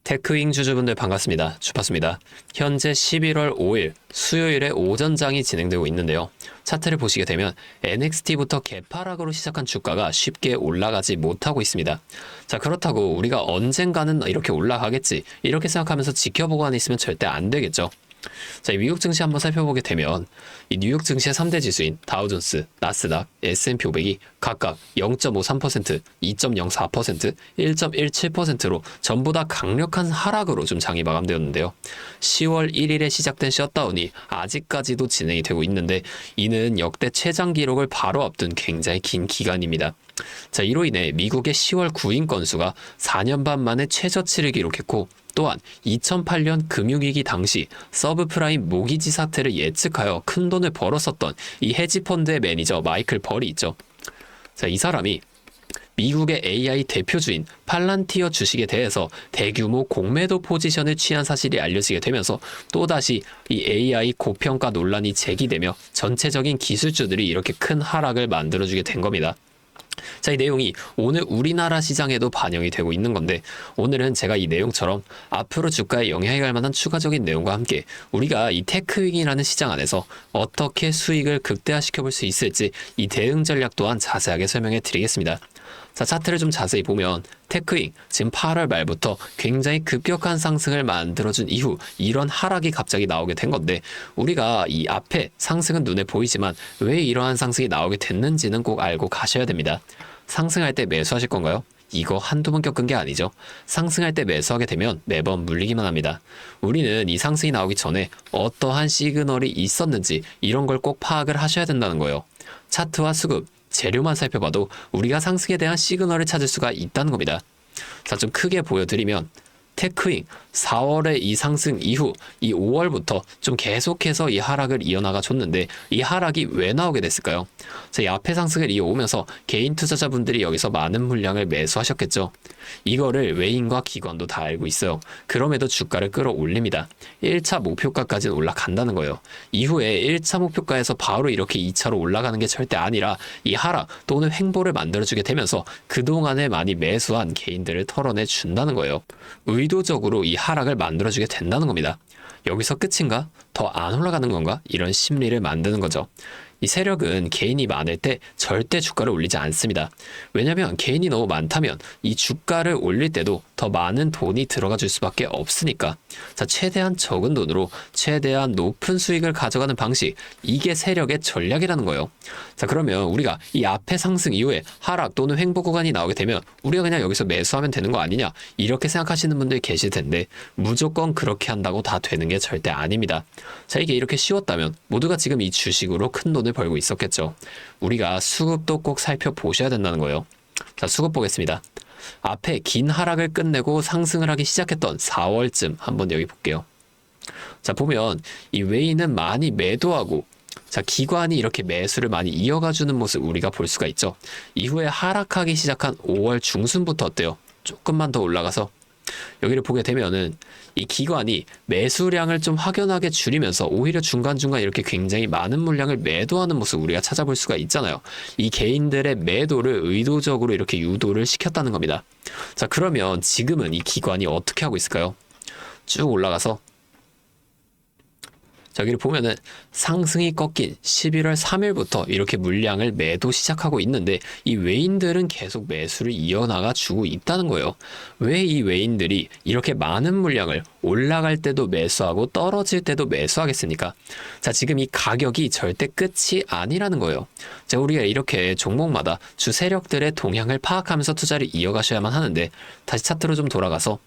테크윙 주주분들 반갑습니다. 주파수입니다. 현재 11월 5일 수요일에 오전장이 진행되고 있는데요. 차트를 보시게 되면 NXT부터 개파락으로 시작한 주가가 쉽게 올라가지 못하고 있습니다. 자, 그렇다고 우리가 언젠가는 이렇게 올라가겠지 이렇게 생각하면서 지켜보고만 있으면 절대 안 되겠죠. 자, 이 미국 증시 한번 살펴보게 되면 이 뉴욕 증시의 3대 지수인 다우존스, 나스닥, S&P 500이 각각 0.53%, 2.04%, 1.17%로 전부 다 강력한 하락으로 좀 장이 마감되었는데요. 10월 1일에 시작된 셧다운이 아직까지도 진행이 되고 있는데 이는 역대 최장 기록을 바로 앞둔 굉장히 긴 기간입니다. 자, 이로 인해 미국의 10월 구인 건수가 4년 반 만에 최저치를 기록했고 또한 2008년 금융위기 당시 서브프라임 모기지 사태를 예측하여 큰 돈을 벌었었던 이 헤지펀드의 매니저 마이클 벌이 있죠. 자, 이 사람이 미국의 AI 대표주인 팔란티어 주식에 대해서 대규모 공매도 포지션을 취한 사실이 알려지게 되면서 또다시 이 AI 고평가 논란이 제기되며 전체적인 기술주들이 이렇게 큰 하락을 만들어주게 된 겁니다. 자, 이 내용이 오늘 우리나라 시장에도 반영이 되고 있는 건데 오늘은 제가 이 내용처럼 앞으로 주가에 영향이 갈 만한 추가적인 내용과 함께 우리가 이 테크윙이라는 시장 안에서 어떻게 수익을 극대화시켜 볼 수 있을지 이 대응 전략 또한 자세하게 설명해 드리겠습니다. 자, 차트를 좀 자세히 보면 테크윙 지금 8월 말부터 굉장히 급격한 상승을 만들어준 이후 이런 하락이 갑자기 나오게 된 건데 우리가 이 앞에 상승은 눈에 보이지만 왜 이러한 상승이 나오게 됐는지는 꼭 알고 가셔야 됩니다. 상승할 때 매수하실 건가요? 이거 한두 번 겪은 게 아니죠. 상승할 때 매수하게 되면 매번 물리기만 합니다. 우리는 이 상승이 나오기 전에 어떠한 시그널이 있었는지 이런 걸 꼭 파악을 하셔야 된다는 거예요. 차트와 수급, 재료만 살펴봐도 우리가 상승에 대한 시그널을 찾을 수가 있다는 겁니다. 자, 좀 크게 보여드리면 테크윙 4월의 이 상승 이후 이 5월부터 좀 계속해서 이 하락을 이어나가 줬는데 이 하락이 왜 나오게 됐을까요? 자, 이 앞에 상승을 이어오면서 개인 투자자분들이 여기서 많은 물량을 매수하셨겠죠. 이거를 외인과 기관도 다 알고 있어요. 그럼에도 주가를 끌어올립니다. 1차 목표가까지는 올라간다는 거예요. 이후에 1차 목표가에서 바로 이렇게 2차로 올라가는 게 절대 아니라 이 하락 또는 횡보를 만들어주게 되면서 그동안에 많이 매수한 개인들을 털어내 준다는 거예요. 의도적으로 이 하락을 만들어주게 된다는 겁니다. 여기서 끝인가? 더 안 올라가는 건가? 이런 심리를 만드는 거죠. 이 세력은 개인이 많을 때 절대 주가를 올리지 않습니다. 왜냐하면 개인이 너무 많다면 이 주가를 올릴 때도 더 많은 돈이 들어가 줄 수밖에 없으니까. 자, 최대한 적은 돈으로 최대한 높은 수익을 가져가는 방식, 이게 세력의 전략이라는 거예요. 자, 그러면 우리가 이 앞에 상승 이후에 하락 또는 횡보 구간이 나오게 되면 우리가 그냥 여기서 매수하면 되는 거 아니냐 이렇게 생각하시는 분들이 계실 텐데 무조건 그렇게 한다고 다 되는 게 절대 아닙니다. 자, 이게 이렇게 쉬웠다면 모두가 지금 이 주식으로 큰 돈을 벌고 있었겠죠. 우리가 수급도 꼭 살펴보셔야 된다는 거예요. 자, 수급 보겠습니다. 앞에 긴 하락을 끝내고 상승을 하기 시작했던 4월쯤 한번 여기 볼게요. 자, 보면 이 외인은 많이 매도하고 자, 기관이 이렇게 매수를 많이 이어가주는 모습 우리가 볼 수가 있죠. 이후에 하락하기 시작한 5월 중순부터 어때요? 조금만 더 올라가서 여기를 보게 되면은 이 기관이 매수량을 좀 확연하게 줄이면서 오히려 중간중간 이렇게 굉장히 많은 물량을 매도하는 모습 우리가 찾아볼 수가 있잖아요. 이 개인들의 매도를 의도적으로 이렇게 유도를 시켰다는 겁니다. 자, 그러면 지금은 이 기관이 어떻게 하고 있을까요? 쭉 올라가서 자, 여기를 보면은 상승이 꺾인 11월 3일부터 이렇게 물량을 매도 시작하고 있는데 이 외인들은 계속 매수를 이어나가 주고 있다는 거예요. 왜 이 외인들이 이렇게 많은 물량을 올라갈 때도 매수하고 떨어질 때도 매수하겠습니까? 자, 지금 이 가격이 절대 끝이 아니라는 거예요. 자, 우리가 이렇게 종목마다 주 세력들의 동향을 파악하면서 투자를 이어가셔야만 하는데 다시 차트로 좀 돌아가서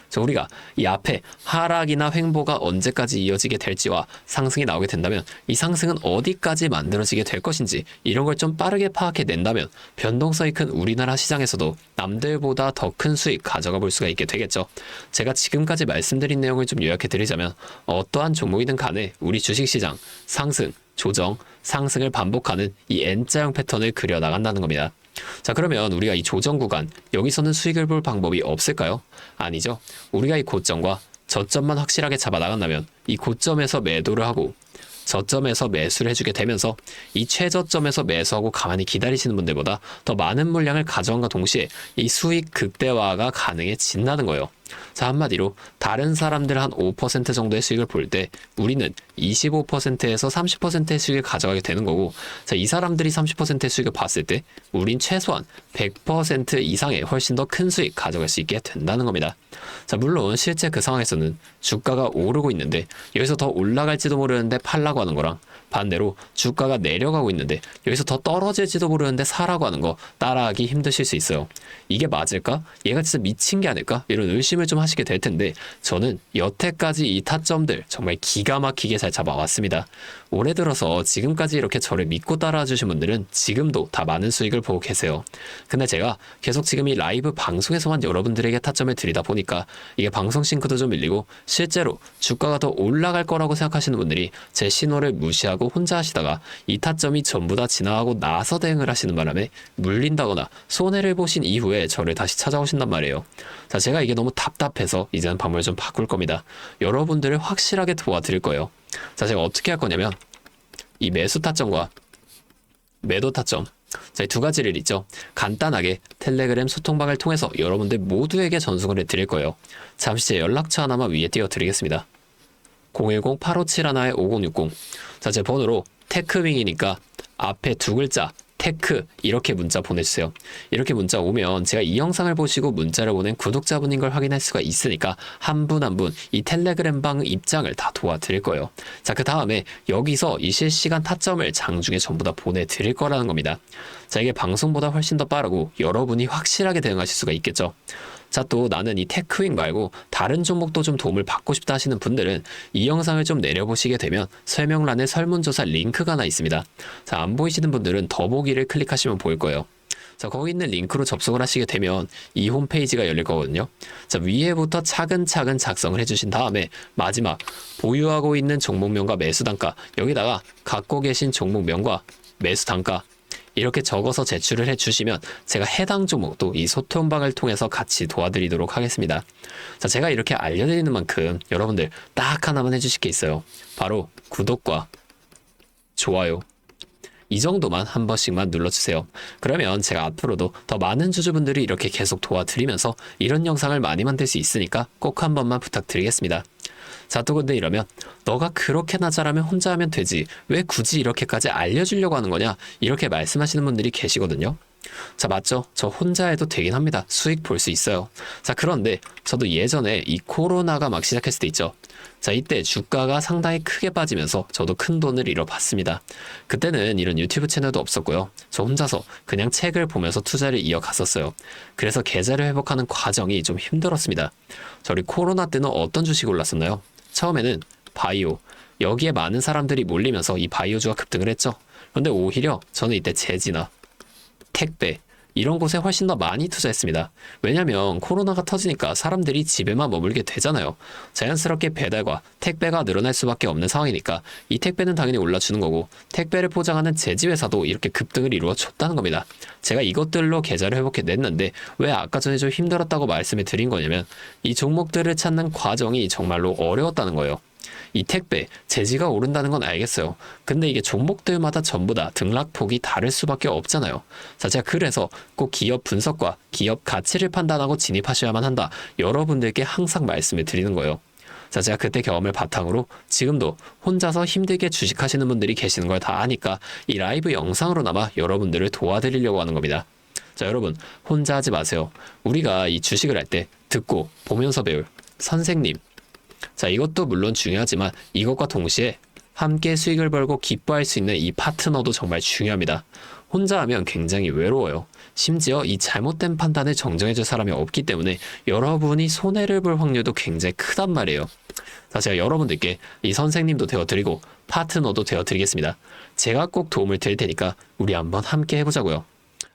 자, 우리가 이 앞에 하락이나 횡보가 언제까지 이어지게 될지와 상승이 나오게 된다면 이 상승은 어디까지 만들어지게 될 것인지 이런 걸 좀 빠르게 파악해낸다면 변동성이 큰 우리나라 시장에서도 남들보다 더 큰 수익 가져가 볼 수가 있게 되겠죠. 제가 지금까지 말씀드린 내용을 좀 요약해드리자면 어떠한 종목이든 간에 우리 주식시장 상승, 조정, 상승을 반복하는 이 N자형 패턴을 그려나간다는 겁니다. 자, 그러면 우리가 이 조정 구간 여기서는 수익을 볼 방법이 없을까요? 아니죠. 우리가 이 고점과 저점만 확실하게 잡아나간다면 이 고점에서 매도를 하고 저점에서 매수를 해주게 되면서 이 최저점에서 매수하고 가만히 기다리시는 분들보다 더 많은 물량을 가져간과 동시에 이 수익 극대화가 가능해진다는 거예요. 자, 한마디로 다른 사람들 한 5% 정도의 수익을 볼 때 우리는 25%에서 30%의 수익을 가져가게 되는 거고, 자, 이 사람들이 30%의 수익을 봤을 때 우린 최소한 100% 이상의 훨씬 더 큰 수익 가져갈 수 있게 된다는 겁니다. 자, 물론 실제 그 상황에서는 주가가 오르고 있는데 여기서 더 올라갈지도 모르는데 팔라고 하는 거랑, 반대로 주가가 내려가고 있는데 여기서 더 떨어질지도 모르는데 사라고 하는 거 따라하기 힘드실 수 있어요. 이게 맞을까? 얘가 진짜 미친 게 아닐까? 이런 의심을 좀 하시게 될 텐데, 저는 여태까지 이 타점들 정말 기가 막히게 잘 잡아왔습니다. 올해 들어서 지금까지 이렇게 저를 믿고 따라와 주신 분들은 지금도 다 많은 수익을 보고 계세요. 근데 제가 계속 지금 이 라이브 방송에서만 여러분들에게 타점을 드리다 보니까 이게 방송 싱크도 좀 밀리고, 실제로 주가가 더 올라갈 거라고 생각하시는 분들이 제 신호를 무시하고 혼자 하시다가 이 타점이 전부 다 지나가고 나서 대응을 하시는 바람에 물린다거나 손해를 보신 이후에 저를 다시 찾아오신단 말이에요. 자, 제가 이게 너무 답답해서 이제는 방법을 좀 바꿀 겁니다. 여러분들을 확실하게 도와드릴 거예요. 자, 제가 어떻게 할 거냐면 이 매수 타점과 매도 타점, 자, 이 두 가지를 있죠. 간단하게 텔레그램 소통방을 통해서 여러분들 모두에게 전송을 해드릴 거예요. 잠시 제 연락처 하나만 위에 띄워드리겠습니다. 010-8571-5060. 자, 제 번호로 테크윙이니까 앞에 두 글자 테크 이렇게 문자 보내주세요. 이렇게 문자 오면 제가 이 영상을 보시고 문자를 보낸 구독자분인 걸 확인할 수가 있으니까 한 분 한 분 이 텔레그램 방 입장을 다 도와드릴 거예요. 자, 그 다음에 여기서 이 실시간 타점을 장중에 전부 다 보내드릴 거라는 겁니다. 자, 이게 방송보다 훨씬 더 빠르고 여러분이 확실하게 대응하실 수가 있겠죠. 자, 또 나는 이 테크윙 말고 다른 종목도 좀 도움을 받고 싶다 하시는 분들은 이 영상을 좀 내려보시게 되면 설명란에 설문조사 링크가 하나 있습니다. 자, 안 보이시는 분들은 더보기를 클릭하시면 보일 거예요. 자, 거기 있는 링크로 접속을 하시게 되면 이 홈페이지가 열릴 거거든요. 자, 위에부터 차근차근 작성을 해주신 다음에 마지막 보유하고 있는 종목명과 매수 단가, 여기다가 갖고 계신 종목명과 매수 단가 이렇게 적어서 제출을 해주시면 제가 해당 종목도 이 소통방을 통해서 같이 도와드리도록 하겠습니다. 자, 제가 이렇게 알려드리는 만큼 여러분들 딱 하나만 해주실 게 있어요. 바로 구독과 좋아요. 이 정도만 한 번씩만 눌러주세요. 그러면 제가 앞으로도 더 많은 주주분들이 이렇게 계속 도와드리면서 이런 영상을 많이 만들 수 있으니까 꼭 한 번만 부탁드리겠습니다. 자, 또 근데 이러면 너가 그렇게나 잘하면 혼자 하면 되지 왜 굳이 이렇게까지 알려주려고 하는 거냐, 이렇게 말씀하시는 분들이 계시거든요. 자, 맞죠? 저 혼자 해도 되긴 합니다. 수익 볼 수 있어요. 자, 그런데 저도 예전에 이 코로나가 막 시작했을 때 있죠. 자, 이때 주가가 상당히 크게 빠지면서 저도 큰 돈을 잃어봤습니다. 그때는 이런 유튜브 채널도 없었고요. 저 혼자서 그냥 책을 보면서 투자를 이어갔었어요. 그래서 계좌를 회복하는 과정이 좀 힘들었습니다. 저희 코로나 때는 어떤 주식 올랐었나요? 처음에는 바이오, 여기에 많은 사람들이 몰리면서 이 바이오주가 급등을 했죠. 그런데 오히려 저는 이때 제지나 택배 이런 곳에 훨씬 더 많이 투자했습니다. 왜냐면 코로나가 터지니까 사람들이 집에만 머물게 되잖아요. 자연스럽게 배달과 택배가 늘어날 수밖에 없는 상황이니까 이 택배는 당연히 올라주는 거고, 택배를 포장하는 제지회사도 이렇게 급등을 이루어줬다는 겁니다. 제가 이것들로 계좌를 회복해냈는데 왜 아까 전에 좀 힘들었다고 말씀을 드린 거냐면 이 종목들을 찾는 과정이 정말로 어려웠다는 거예요. 이 택배, 제지가 오른다는 건 알겠어요. 근데 이게 종목들마다 전부 다 등락폭이 다를 수밖에 없잖아요. 자, 제가 그래서 꼭 기업 분석과 기업 가치를 판단하고 진입하셔야만 한다, 여러분들께 항상 말씀을 드리는 거예요. 자, 제가 그때 경험을 바탕으로 지금도 혼자서 힘들게 주식하시는 분들이 계시는 걸 다 아니까 이 라이브 영상으로나마 여러분들을 도와드리려고 하는 겁니다. 자, 여러분 혼자 하지 마세요. 우리가 이 주식을 할 때 듣고 보면서 배울 선생님, 자, 이것도 물론 중요하지만 이것과 동시에 함께 수익을 벌고 기뻐할 수 있는 이 파트너도 정말 중요합니다. 혼자 하면 굉장히 외로워요. 심지어 이 잘못된 판단을 정정해줄 사람이 없기 때문에 여러분이 손해를 볼 확률도 굉장히 크단 말이에요. 자, 제가 여러분들께 이 선생님도 되어드리고 파트너도 되어드리겠습니다. 제가 꼭 도움을 드릴 테니까 우리 한번 함께 해보자고요.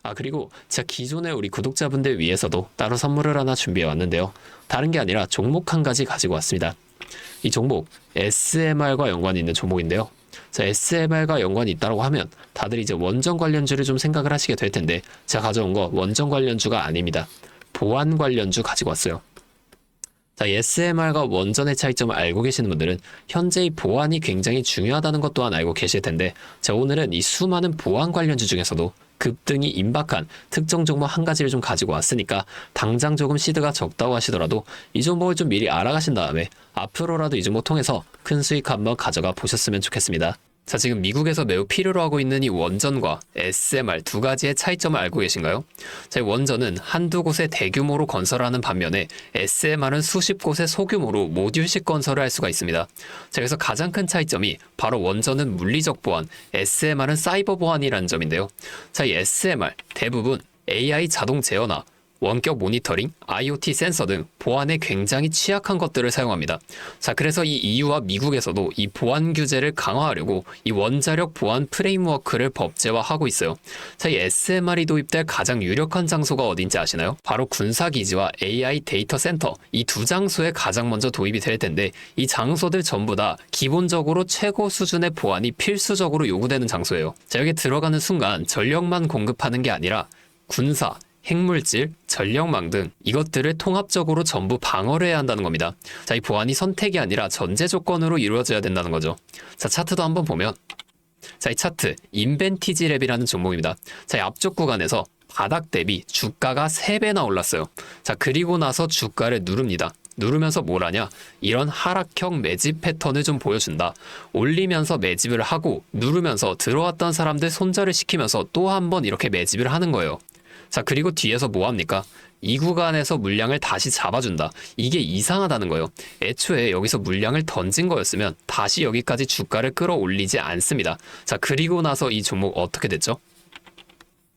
아, 그리고 제가 기존에 우리 구독자분들 위해서도 따로 선물을 하나 준비해 왔는데요. 다른 게 아니라 종목 한 가지 가지고 왔습니다. 이 종목 SMR과 연관이 있는 종목인데요. 자, SMR과 연관이 있다고 하면 다들 이제 원전 관련주를 좀 생각을 하시게 될 텐데, 제가 가져온 거 원전 관련주가 아닙니다. 보안 관련주 가지고 왔어요. 자, SMR과 원전의 차이점을 알고 계시는 분들은 현재 이 보안이 굉장히 중요하다는 것 또한 알고 계실 텐데, 자, 오늘은 이 수많은 보안 관련주 중에서도 급등이 임박한 특정 종목 한 가지를 좀 가지고 왔으니까 당장 조금 시드가 적다고 하시더라도 이 종목을 좀 미리 알아가신 다음에 앞으로라도 이 종목 통해서 큰 수익 한번 가져가 보셨으면 좋겠습니다. 자, 지금 미국에서 매우 필요로 하고 있는 이 원전과 SMR 두 가지의 차이점을 알고 계신가요? 자, 이 원전은 한두 곳에 대규모로 건설하는 반면에 SMR은 수십 곳에 소규모로 모듈식 건설을 할 수가 있습니다. 자, 그래서 가장 큰 차이점이 바로 원전은 물리적 보안, SMR은 사이버 보안이라는 점인데요. 자, 이 SMR 대부분 AI 자동 제어나 원격 모니터링, IoT 센서 등 보안에 굉장히 취약한 것들을 사용합니다. 자, 그래서 이 EU와 미국에서도 이 보안 규제를 강화하려고 이 원자력 보안 프레임워크를 법제화하고 있어요. 자, 이 SMR이 도입될 가장 유력한 장소가 어딘지 아시나요? 바로 군사기지와 AI 데이터 센터, 이 두 장소에 가장 먼저 도입이 될 텐데 이 장소들 전부 다 기본적으로 최고 수준의 보안이 필수적으로 요구되는 장소예요. 자, 여기 들어가는 순간 전력만 공급하는 게 아니라 군사, 핵물질, 전력망 등 이것들을 통합적으로 전부 방어를 해야 한다는 겁니다. 자, 이 보안이 선택이 아니라 전제 조건으로 이루어져야 된다는 거죠. 자, 차트도 한번 보면, 자, 이 차트 인벤티지 랩이라는 종목입니다. 자, 이 앞쪽 구간에서 바닥 대비 주가가 3배나 올랐어요. 자, 그리고 나서 주가를 누릅니다. 누르면서 뭘 하냐? 이런 하락형 매집 패턴을 좀 보여준다. 올리면서 매집을 하고 누르면서 들어왔던 사람들 손절을 시키면서 또 한 번 이렇게 매집을 하는 거예요. 자, 그리고 뒤에서 뭐 합니까? 이 구간에서 물량을 다시 잡아준다. 이게 이상하다는 거예요. 애초에 여기서 물량을 던진 거였으면 다시 여기까지 주가를 끌어올리지 않습니다. 자, 그리고 나서 이 종목 어떻게 됐죠?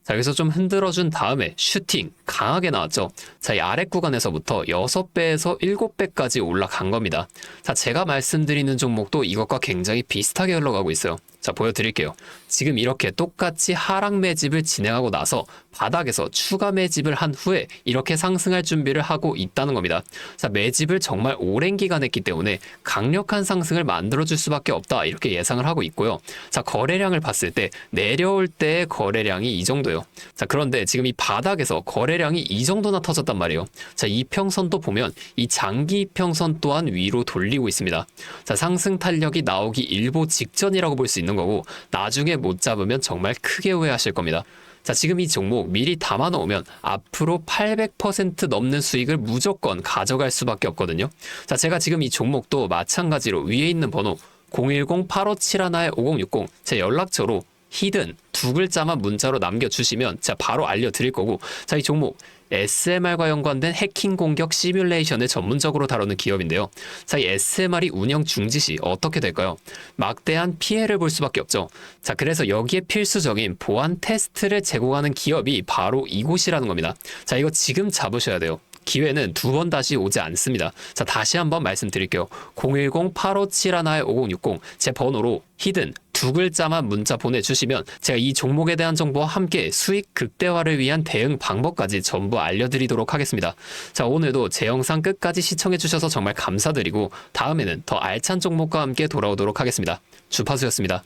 자, 여기서 좀 흔들어준 다음에 슈팅 강하게 나왔죠. 자, 이 아래 구간에서부터 6배에서 7배까지 올라간 겁니다. 자, 제가 말씀드리는 종목도 이것과 굉장히 비슷하게 흘러가고 있어요. 자, 보여드릴게요. 지금 이렇게 똑같이 하락 매집을 진행하고 나서 바닥에서 추가 매집을 한 후에 이렇게 상승할 준비를 하고 있다는 겁니다. 자, 매집을 정말 오랜 기간 했기 때문에 강력한 상승을 만들어줄 수밖에 없다, 이렇게 예상을 하고 있고요. 자, 거래량을 봤을 때 내려올 때의 거래량이 이 정도예요. 자, 그런데 지금 이 바닥에서 거래량이 이 정도나 터졌단 말이에요. 자, 이평선도 보면 이 장기 이평선 또한 위로 돌리고 있습니다. 자, 상승 탄력이 나오기 일보 직전이라고 볼 수 있는 거고 나중에 못 잡으면 정말 크게 후회하실 겁니다. 자, 지금 이 종목 미리 담아 놓으면 앞으로 800% 넘는 수익을 무조건 가져갈 수밖에 없거든요. 자, 제가 지금 이 종목도 마찬가지로 위에 있는 번호 010-8571-5060 제 연락처로 히든 두 글자만 문자로 남겨주시면 제가 바로 알려드릴 거고, 자, 이 종목 SMR과 연관된 해킹 공격 시뮬레이션을 전문적으로 다루는 기업인데요. 자, 이 SMR이 운영 중지 시 어떻게 될까요? 막대한 피해를 볼 수밖에 없죠. 자, 그래서 여기에 필수적인 보안 테스트를 제공하는 기업이 바로 이곳이라는 겁니다. 자, 이거 지금 잡으셔야 돼요. 기회는 두 번 다시 오지 않습니다. 자, 다시 한번 말씀드릴게요. 010-8571-5060 제 번호로 히든 두 글자만 문자 보내주시면 제가 이 종목에 대한 정보와 함께 수익 극대화를 위한 대응 방법까지 전부 알려드리도록 하겠습니다. 자, 오늘도 제 영상 끝까지 시청해주셔서 정말 감사드리고 다음에는 더 알찬 종목과 함께 돌아오도록 하겠습니다. 주파수였습니다.